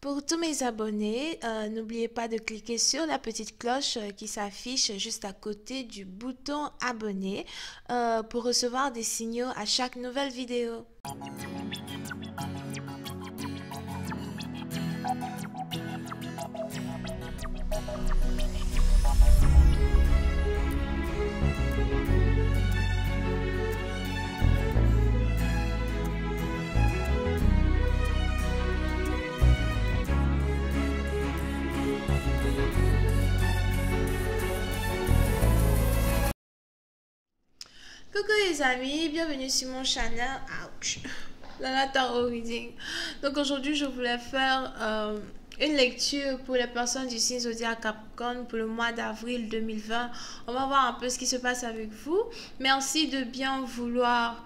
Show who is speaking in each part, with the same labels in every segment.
Speaker 1: Pour tous mes abonnés, n'oubliez pas de cliquer sur la petite cloche qui s'affiche juste à côté du bouton abonner pour recevoir des signaux à chaque nouvelle vidéo. Coucou les amis, bienvenue sur mon channel. Ouch. Lana Tarot Reading. Donc aujourd'hui je voulais faire une lecture pour les personnes du signe zodiaque Capricorne pour le mois d'avril 2020. On va voir un peu ce qui se passe avec vous. Merci de bien vouloir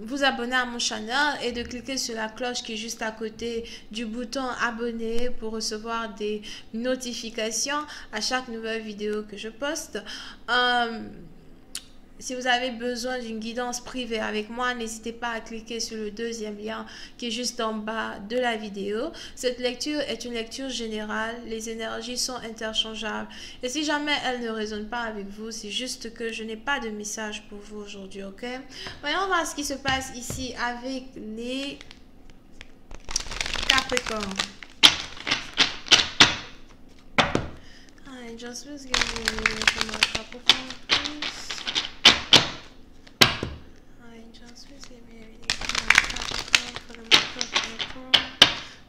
Speaker 1: vous abonner à mon channel et de cliquer sur la cloche qui est juste à côté du bouton abonner pour recevoir des notifications à chaque nouvelle vidéo que je poste. Si vous avez besoin d'une guidance privée avec moi, n'hésitez pas à cliquer sur le deuxième lien qui est juste en bas de la vidéo. Cette lecture est une lecture générale. Les énergies sont interchangeables. Et si jamais elles ne résonnent pas avec vous, c'est juste que je n'ai pas de message pour vous aujourd'hui, ok? Voyons voir ce qui se passe ici avec les Capricornes. I just was giving you Capricorn, please. Just receive me a reading from my Capricorn for the month of April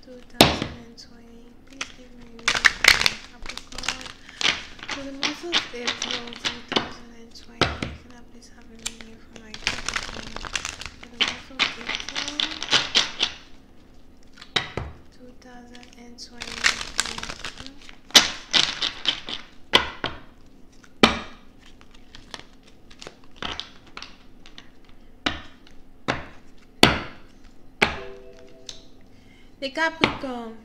Speaker 1: 2020. Please give me a reading from my Capricorn for the month of April 2020. Can I please have a reading from my Capricorn for the month of April 2020? Les Capricornes.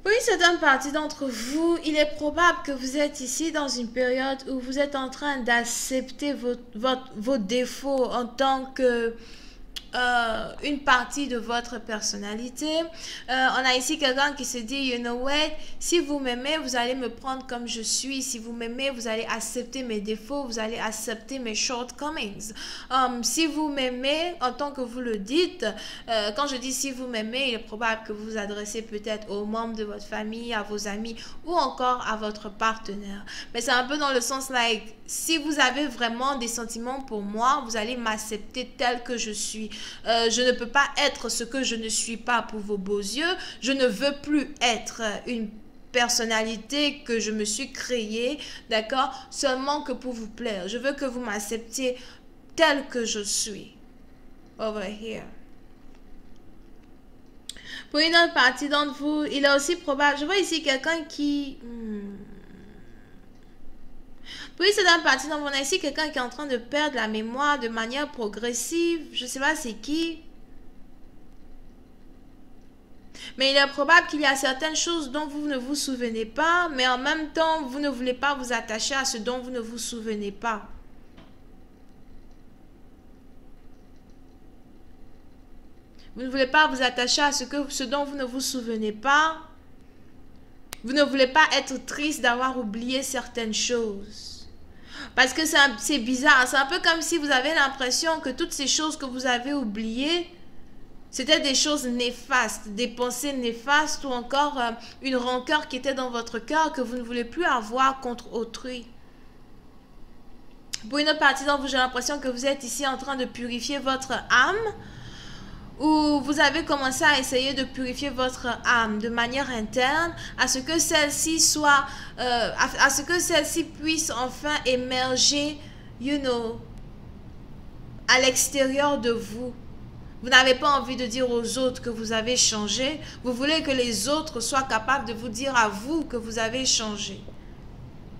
Speaker 1: Pour une certaine partie d'entre vous, il est probable que vous êtes ici dans une période où vous êtes en train d'accepter vos défauts en tant que une partie de votre personnalité. On a ici quelqu'un qui se dit, you know what, si vous m'aimez, vous allez me prendre comme je suis. Si vous m'aimez, vous allez accepter mes défauts, vous allez accepter mes shortcomings. Si vous m'aimez, en tant que vous le dites, quand je dis si vous m'aimez, il est probable que vous vous adressez peut-être aux membres de votre famille, à vos amis ou encore à votre partenaire. Mais c'est un peu dans le sens, like, si vous avez vraiment des sentiments pour moi, vous allez m'accepter tel que je suis. Je ne peux pas être ce que je ne suis pas pour vos beaux yeux. Je ne veux plus être une personnalité que je me suis créée, d'accord, seulement que pour vous plaire. Je veux que vous m'acceptiez tel que je suis. Over here. Pour une autre partie d'entre vous, il est aussi probable, je vois ici quelqu'un qui... Pour une certaine partie d'entre vous, on a ici quelqu'un qui est en train de perdre la mémoire de manière progressive. Je ne sais pas c'est qui. Mais il est probable qu'il y a certaines choses dont vous ne vous souvenez pas, mais en même temps, vous ne voulez pas vous attacher à ce dont vous ne vous souvenez pas. Vous ne voulez pas vous attacher à ce dont vous ne vous souvenez pas. Vous ne voulez pas être triste d'avoir oublié certaines choses. Parce que c'est bizarre. C'est un peu comme si vous avez l'impression que toutes ces choses que vous avez oubliées, c'était des choses néfastes, des pensées néfastes ou encore une rancœur qui était dans votre cœur que vous ne voulez plus avoir contre autrui. Pour une autre partie d'entre vous, j'ai l'impression que vous êtes ici en train de purifier votre âme, ou vous avez commencé à essayer de purifier votre âme de manière interne, à ce que celle-ci soit, à ce que celle-ci puisse enfin émerger, you know, à l'extérieur de vous. Vous n'avez pas envie de dire aux autres que vous avez changé. Vous voulez que les autres soient capables de vous dire à vous que vous avez changé.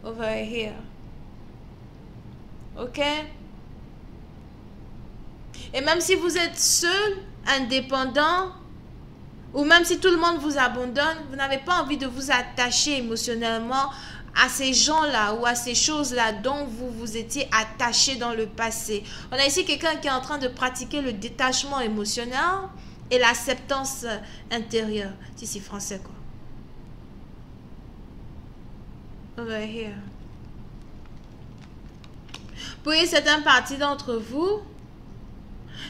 Speaker 1: Over here. Ok? Et même si vous êtes seul, indépendant, ou même si tout le monde vous abandonne, vous n'avez pas envie de vous attacher émotionnellement à ces gens-là ou à ces choses-là dont vous vous étiez attaché dans le passé. On a ici quelqu'un qui est en train de pratiquer le détachement émotionnel, et l'acceptance intérieure. Si c'est français quoi. Over here. Pour une certaine partie d'entre vous,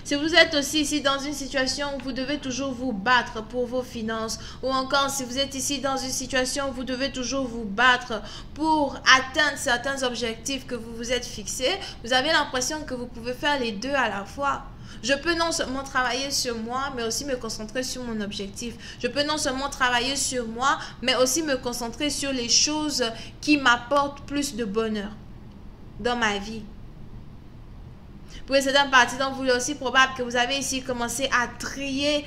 Speaker 1: si vous êtes aussi ici dans une situation où vous devez toujours vous battre pour vos finances, ou encore si vous êtes ici dans une situation où vous devez toujours vous battre pour atteindre certains objectifs que vous vous êtes fixés, vous avez l'impression que vous pouvez faire les deux à la fois. Je peux non seulement travailler sur moi, mais aussi me concentrer sur mon objectif. Je peux non seulement travailler sur moi, mais aussi me concentrer sur les choses qui m'apportent plus de bonheur dans ma vie. Pour certaines parties d'entre vous, il est aussi probable que vous avez ici commencé à trier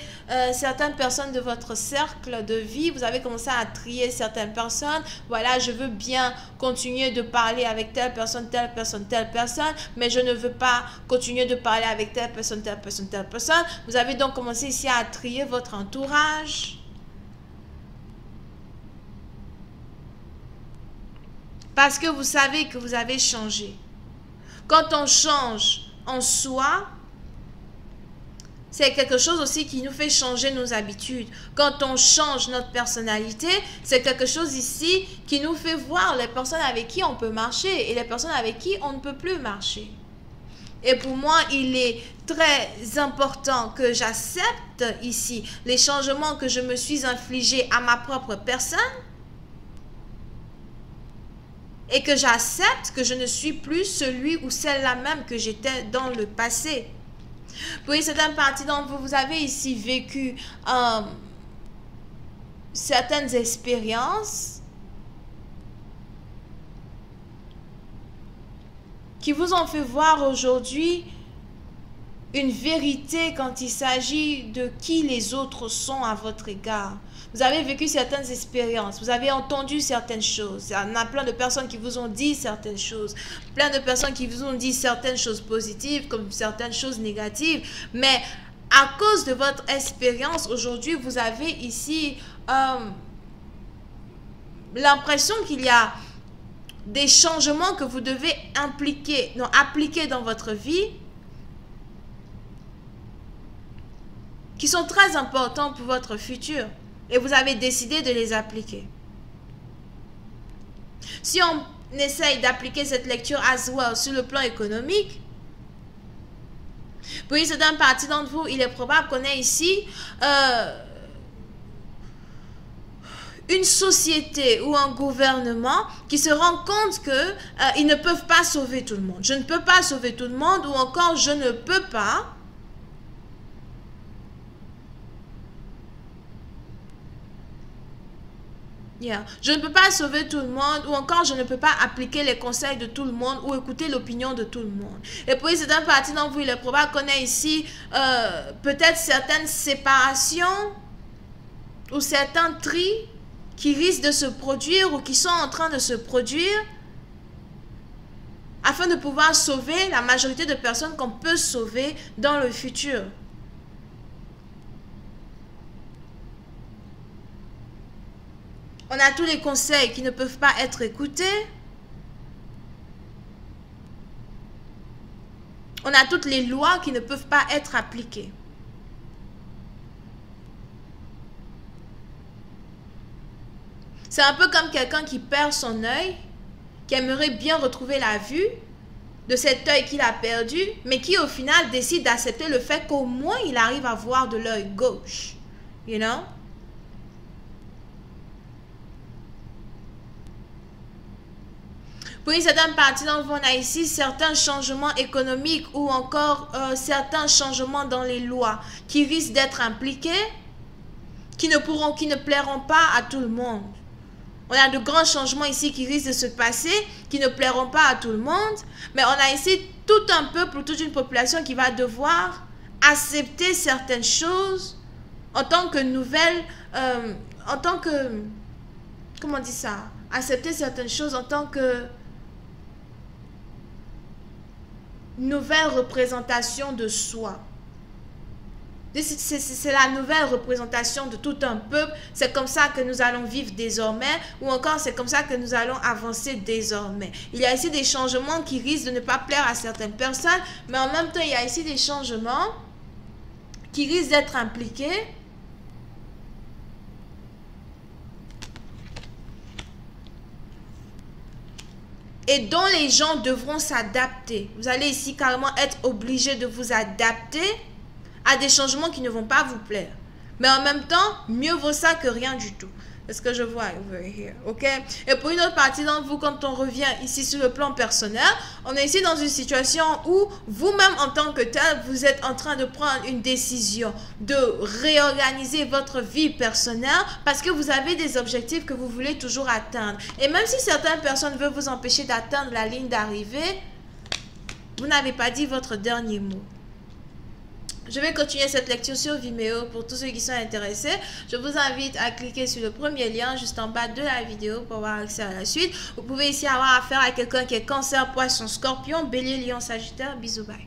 Speaker 1: certaines personnes de votre cercle de vie. Vous avez commencé à trier certaines personnes. Voilà, je veux bien continuer de parler avec telle personne, telle personne, telle personne, mais je ne veux pas continuer de parler avec telle personne, telle personne, telle personne. Vous avez donc commencé ici à trier votre entourage. Parce que vous savez que vous avez changé. Quand on change en soi, c'est quelque chose aussi qui nous fait changer nos habitudes. Quand on change notre personnalité, c'est quelque chose ici qui nous fait voir les personnes avec qui on peut marcher et les personnes avec qui on ne peut plus marcher. Et pour moi, il est très important que j'accepte ici les changements que je me suis infligés à ma propre personne et que j'accepte que je ne suis plus celui ou celle-là même que j'étais dans le passé. Pour une certaine partie d'entre vous, vous avez ici vécu certaines expériences qui vous ont fait voir aujourd'hui une vérité quand il s'agit de qui les autres sont à votre égard. Vous avez vécu certaines expériences, vous avez entendu certaines choses. Il y en a plein de personnes qui vous ont dit certaines choses, plein de personnes qui vous ont dit certaines choses positives comme certaines choses négatives. Mais à cause de votre expérience aujourd'hui, vous avez ici l'impression qu'il y a des changements que vous devez appliquer dans votre vie qui sont très importants pour votre futur. Et vous avez décidé de les appliquer. Si on essaye d'appliquer cette lecture as well sur le plan économique, pour une certaine partie d'entre vous, il est probable qu'on ait ici une société ou un gouvernement qui se rend compte que ils ne peuvent pas sauver tout le monde. Je ne peux pas sauver tout le monde, ou encore je ne peux pas je ne peux pas sauver tout le monde, ou encore je ne peux pas appliquer les conseils de tout le monde ou écouter l'opinion de tout le monde. Et pour une certaine partie d'entre vous, il est probable qu'on ait ici peut-être certaines séparations ou certains tris qui risquent de se produire ou qui sont en train de se produire afin de pouvoir sauver la majorité de personnes qu'on peut sauver dans le futur. On a tous les conseils qui ne peuvent pas être écoutés. On a toutes les lois qui ne peuvent pas être appliquées. C'est un peu comme quelqu'un qui perd son œil, qui aimerait bien retrouver la vue de cet œil qu'il a perdu, mais qui au final décide d'accepter le fait qu'au moins il arrive à voir de l'œil gauche. You know? Pour une certaine partie d'entre vous, on a ici certains changements économiques ou encore certains changements dans les lois qui risquent d'être impliqués, qui ne plairont pas à tout le monde. On a de grands changements ici qui risquent de se passer, qui ne plairont pas à tout le monde, mais on a ici tout un peuple ou toute une population qui va devoir accepter certaines choses en tant que nouvelle, comment on dit ça? Accepter certaines choses en tant que nouvelle représentation de soi. C'est la nouvelle représentation de tout un peuple. C'est comme ça que nous allons vivre désormais, ou encore c'est comme ça que nous allons avancer désormais. Il y a ici des changements qui risquent de ne pas plaire à certaines personnes, mais en même temps il y a ici des changements qui risquent d'être impliqués. Et dont les gens devront s'adapter. Vous allez ici carrément être obligé de vous adapter à des changements qui ne vont pas vous plaire. Mais en même temps, mieux vaut ça que rien du tout. C'est ce que je vois over here, ok? Et pour une autre partie d'entre vous, quand on revient ici sur le plan personnel, on est ici dans une situation où vous-même en tant que tel, vous êtes en train de prendre une décision, de réorganiser votre vie personnelle parce que vous avez des objectifs que vous voulez toujours atteindre. Et même si certaines personnes veulent vous empêcher d'atteindre la ligne d'arrivée, vous n'avez pas dit votre dernier mot. Je vais continuer cette lecture sur Vimeo pour tous ceux qui sont intéressés. Je vous invite à cliquer sur le premier lien juste en bas de la vidéo pour avoir accès à la suite. Vous pouvez ici avoir affaire à quelqu'un qui est Cancer, Poisson, Scorpion, Bélier, Lion, Sagittaire. Bisous, bye.